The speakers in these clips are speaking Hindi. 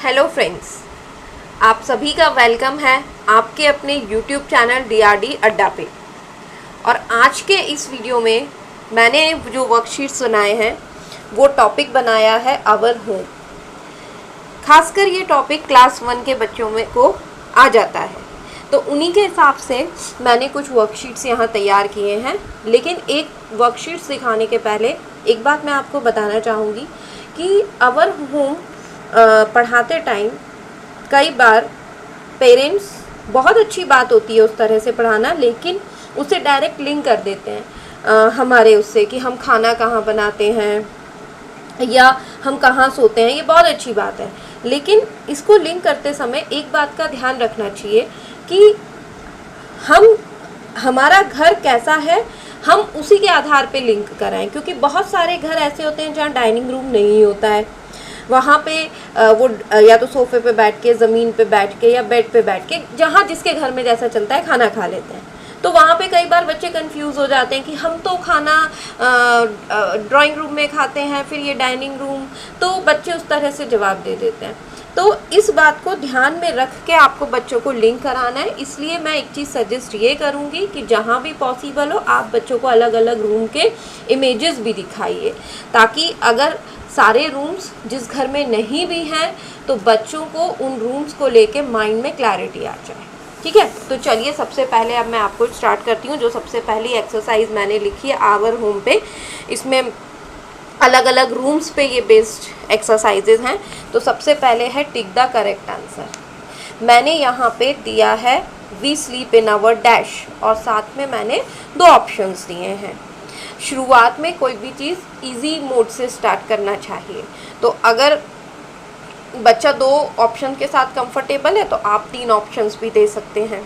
हेलो फ्रेंड्स, आप सभी का वेलकम है आपके अपने YouTube चैनल DRD अड्डा पे। और आज के इस वीडियो में मैंने जो वर्कशीट्स बनाए हैं वो टॉपिक बनाया है आवर होम। खासकर ये टॉपिक क्लास 1 के बच्चों में को आ जाता है, तो उन्हीं के हिसाब से मैंने कुछ वर्कशीट्स यहाँ तैयार किए हैं। लेकिन एक वर्कशीट्स दिखाने के पहले एक बात मैं आपको बताना चाहूँगी कि आवर होम पढ़ाते टाइम कई बार पेरेंट्स, बहुत अच्छी बात होती है उस तरह से पढ़ाना, लेकिन उसे डायरेक्ट लिंक कर देते हैं हमारे उससे कि हम खाना कहाँ बनाते हैं या हम कहाँ सोते हैं। ये बहुत अच्छी बात है, लेकिन इसको लिंक करते समय एक बात का ध्यान रखना चाहिए कि हमारा घर कैसा है, हम उसी के आधार पे लिंक कराएं। क्योंकि बहुत सारे घर ऐसे होते हैं जहाँ डाइनिंग रूम नहीं होता है, वहाँ पे वो या तो सोफ़े पे बैठ के, ज़मीन पे बैठ के या बेड पे बैठ के, जहाँ जिसके घर में जैसा चलता है खाना खा लेते हैं। तो वहाँ पे कई बार बच्चे कंफ्यूज हो जाते हैं कि हम तो खाना ड्राइंग रूम में खाते हैं, फिर ये डाइनिंग रूम, तो बच्चे उस तरह से जवाब दे देते हैं। तो इस बात को ध्यान में रख के आपको बच्चों को लिंक कराना है। इसलिए मैं एक चीज़ सजेस्ट ये करूँगी कि जहाँ भी पॉसिबल हो आप बच्चों को अलग अलग रूम के इमेजेस भी दिखाइए, ताकि अगर सारे रूम्स जिस घर में नहीं भी हैं तो बच्चों को उन रूम्स को लेके माइंड में क्लैरिटी आ जाए। ठीक है, तो चलिए सबसे पहले अब मैं आपको स्टार्ट करती हूँ। जो सबसे पहली एक्सरसाइज मैंने लिखी है आवर होम पे, इसमें अलग अलग रूम्स पे ये बेस्ड एक्सरसाइजेज हैं। तो सबसे पहले है टिक द करेक्ट आंसर। मैंने यहाँ पे दिया है we sleep in our dash, और साथ में मैंने 2 ऑप्शंस दिए हैं। शुरुआत में कोई भी चीज़ इजी मोड से स्टार्ट करना चाहिए। तो अगर बच्चा 2 ऑप्शन के साथ कंफर्टेबल है तो आप 3 ऑप्शंस भी दे सकते हैं,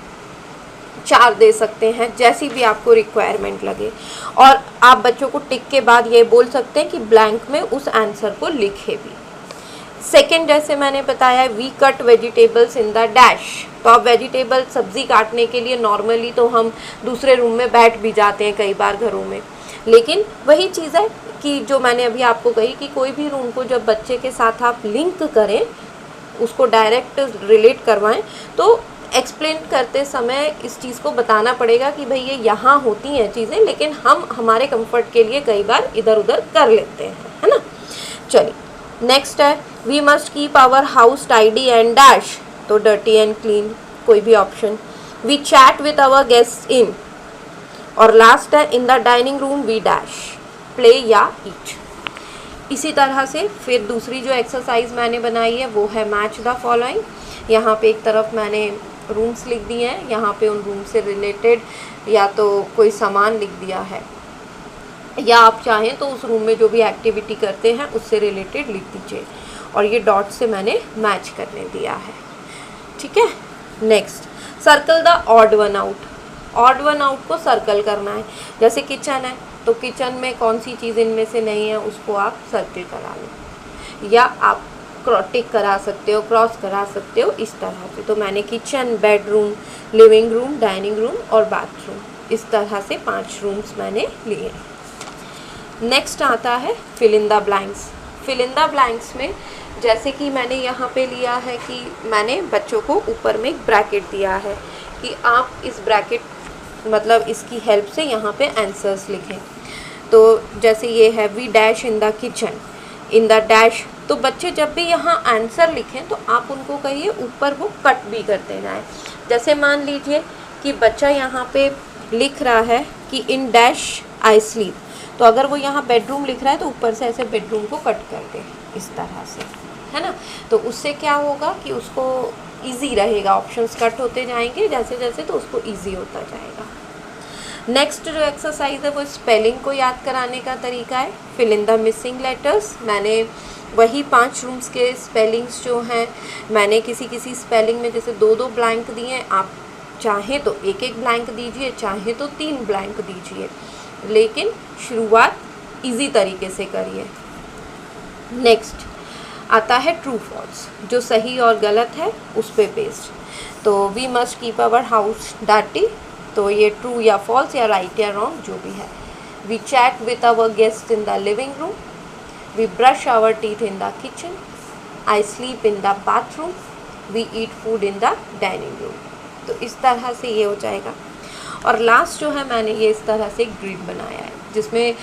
4 दे सकते हैं, जैसी भी आपको रिक्वायरमेंट लगे। और आप बच्चों को टिक के बाद ये बोल सकते हैं कि ब्लैंक में उस आंसर को लिखे भी। सेकेंड, जैसे मैंने बताया, we cut vegetables in the dash. तो अब वेजिटेबल सब्ज़ी काटने के लिए नॉर्मली तो हम दूसरे रूम में बैठ भी जाते हैं कई बार घरों में, लेकिन वही चीज़ है कि जो मैंने अभी आपको कही कि कोई भी रूम को जब बच्चे के साथ आप लिंक करें, उसको डायरेक्ट रिलेट करवाएं, तो एक्सप्लेन करते समय इस चीज़ को बताना पड़ेगा कि भाई ये यहाँ होती हैं चीज़ें, लेकिन हम हमारे कंफर्ट के लिए कई बार इधर उधर कर लेते हैं, है ना। चलिए, नेक्स्ट है we must keep our house tidy and dash. तो डर्टी एंड क्लीन, कोई भी option. We chat with our guest in, और लास्ट है in the dining room we dash, play या ईट। इसी तरह से फिर दूसरी जो एक्सरसाइज मैंने बनाई है वो है मैच द फॉलोइंग। यहाँ पे एक तरफ मैंने रूम्स लिख दिए हैं, यहाँ पे उन रूम से रिलेटेड या तो कोई सामान लिख दिया है, या आप चाहें तो उस रूम में जो भी एक्टिविटी करते हैं उससे रिलेटेड लिख दीजिए, और ये डॉट से मैंने मैच करने दिया है। ठीक है, next, circle the odd one out. Odd one out को सर्कल करना है। जैसे किचन है तो किचन में कौन सी चीज़ इनमें से नहीं है उसको आप सर्कल करा लो, या आप टिक करा सकते हो, क्रॉस करा सकते हो, इस तरह से। तो मैंने kitchen, bedroom, living room, dining room और बाथरूम, इस तरह से 5 रूम्स मैंने लिए। नेक्स्ट आता है fill in the blanks. Fill in the blanks में जैसे कि मैंने यहाँ पे लिया है कि मैंने बच्चों को ऊपर में एक ब्रैकेट दिया है कि आप इस ब्रैकेट मतलब इसकी हेल्प से यहाँ पे आंसर्स लिखें। तो जैसे ये है we dash in the kitchen, in the dash. तो बच्चे जब भी यहाँ आंसर लिखें तो आप उनको कहिए ऊपर वो कट भी कर देना है। जैसे मान लीजिए कि बच्चा यहाँ पे लिख रहा है कि इन डैश आई स्लीप, तो अगर वो यहाँ बेडरूम लिख रहा है तो ऊपर से ऐसे बेडरूम को कट कर दे इस तरह से, है ना। तो उससे क्या होगा कि उसको ईजी रहेगा, ऑप्शंस कट होते जाएंगे जैसे जैसे, तो उसको ईजी होता जाएगा। नेक्स्ट जो एक्सरसाइज है वो स्पेलिंग को याद कराने का तरीका है। Fill in the missing letters. मैंने वही 5 रूम्स के स्पेलिंग्स जो हैं, मैंने किसी स्पेलिंग में जैसे 2-2 ब्लैंक दिए हैं, आप चाहें तो 1-1 ब्लैंक दीजिए, चाहें तो 3 ब्लैंक दीजिए, लेकिन शुरुआत इजी तरीके से करिए। नेक्स्ट आता है ट्रू फॉल्स, जो सही और गलत है उस पे बेस्ड। तो we must keep our house dirty, तो ये ट्रू या फॉल्स या राइट या रॉन्ग जो भी है। We chat with our guest in the living room, we brush our teeth in the kitchen, I sleep in the bathroom, we eat food in the dining room. तो इस तरह से ये हो जाएगा। और लास्ट जो है मैंने ये इस तरह से ग्रिड बनाया है, जिसमें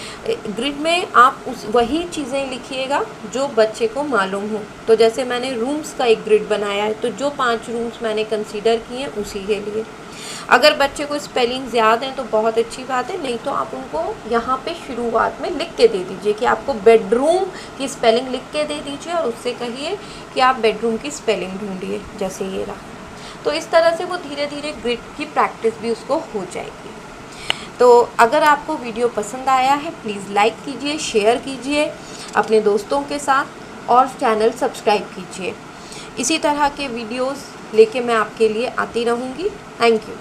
ग्रिड में आप वही चीज़ें लिखिएगा जो बच्चे को मालूम हो। तो जैसे मैंने रूम्स का एक ग्रिड बनाया है, तो जो 5 रूम्स मैंने कंसीडर किए हैं उसी के लिए। अगर बच्चे को स्पेलिंग्स याद हैं तो बहुत अच्छी बात है, नहीं तो आप उनको यहाँ पे शुरुआत में लिख के दे दीजिए कि आपको बेडरूम की स्पेलिंग लिख के दे दीजिए और उससे कहिए कि आप बेडरूम की स्पेलिंग ढूंढिए, जैसे ये रहा। तो इस तरह से वो धीरे धीरे ग्रिड की प्रैक्टिस भी उसको हो जाएगी। तो अगर आपको वीडियो पसंद आया है प्लीज़ लाइक कीजिए, शेयर कीजिए अपने दोस्तों के साथ और चैनल सब्सक्राइब कीजिए। इसी तरह के वीडियोस लेके मैं आपके लिए आती रहूँगी। Thank you.